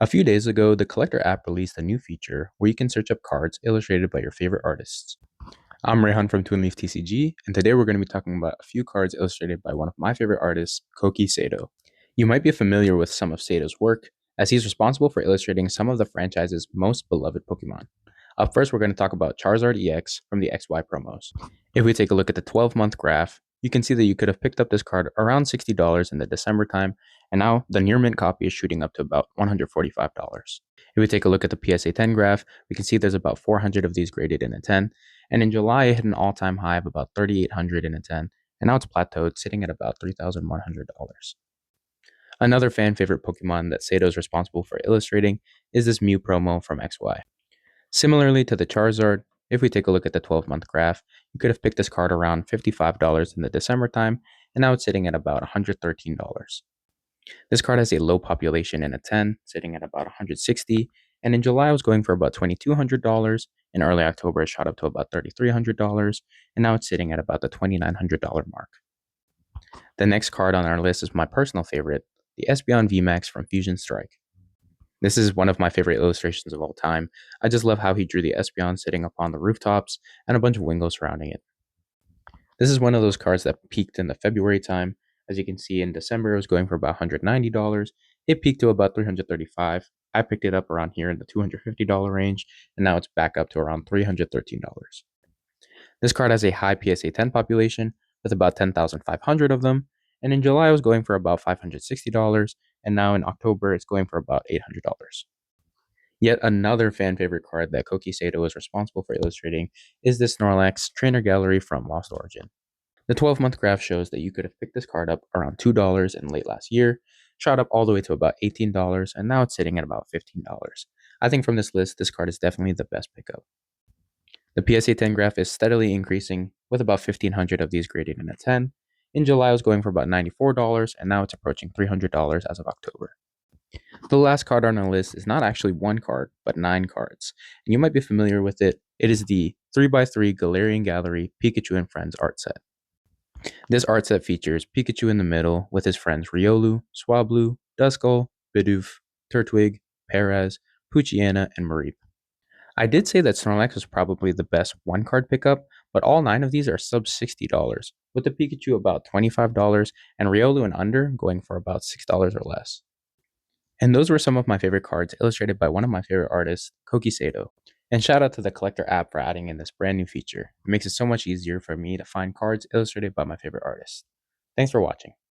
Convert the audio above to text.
A few days ago, the Collector app released a new feature where you can search up cards illustrated by your favorite artists. I'm Rehan from Twinleaf TCG, and today we're going to be talking about a few cards illustrated by one of my favorite artists, Koki Sato. You might be familiar with some of Sato's work, as he's responsible for illustrating some of the franchise's most beloved Pokemon. Up first, we're going to talk about Charizard EX from the XY promos. If we take a look at the 12-month graph, you can see that you could have picked up this card around $60 in the December time, and now the near mint copy is shooting up to about $145. If we take a look at the PSA 10 graph, we can see there's about 400 of these graded in a 10, and in July it hit an all-time high of about 3,800 in a 10, and now it's plateaued, sitting at about $3,100. Another fan favorite Pokemon that Sato is responsible for illustrating is this Mew promo from XY. Similarly to the Charizard, if we take a look at the 12-month graph, you could have picked this card around $55 in the December time, and now it's sitting at about $113. This card has a low population in a 10, sitting at about 160, and in July it was going for about $2,200, in early October it shot up to about $3,300, and now it's sitting at about the $2,900 mark. The next card on our list is my personal favorite, the Espeon VMAX from Fusion Strike. This is one of my favorite illustrations of all time. I just love how he drew the Espeon sitting upon the rooftops and a bunch of Wingull surrounding it. This is one of those cards that peaked in the February time. As you can see, in December it was going for about $190. It peaked to about $335. I picked it up around here in the $250 range, and now it's back up to around $313. This card has a high PSA 10 population with about 10,500 of them, and in July it was going for about $560, and now in October it's going for about $800. Yet another fan favorite card that Koki Sato is responsible for illustrating is the Snorlax Trainer Gallery from Lost Origin. The 12-month graph shows that you could have picked this card up around $2 in late last year, shot up all the way to about $18, and now it's sitting at about $15. I think from this list, this card is definitely the best pickup. The PSA 10 graph is steadily increasing, with about 1,500 of these graded in a 10. In July, it was going for about $94, and now it's approaching $300 as of October. The last card on our list is not actually one card, but 9 cards, and you might be familiar with it. It is the 3x3 Galarian Gallery Pikachu and Friends art set. This art set features Pikachu in the middle with his friends Riolu, Swablu, Duskull, Bidoof, Turtwig, Perez, Poochyena, and Mareep. I did say that Snorlax was probably the best one-card pickup, but all 9 of these are sub $60, with the Pikachu about $25 and Riolu and under going for about $6 or less. And those were some of my favorite cards illustrated by one of my favorite artists, Koki Sato. And shout out to the Collector app for adding in this brand new feature. It makes it so much easier for me to find cards illustrated by my favorite artists. Thanks for watching.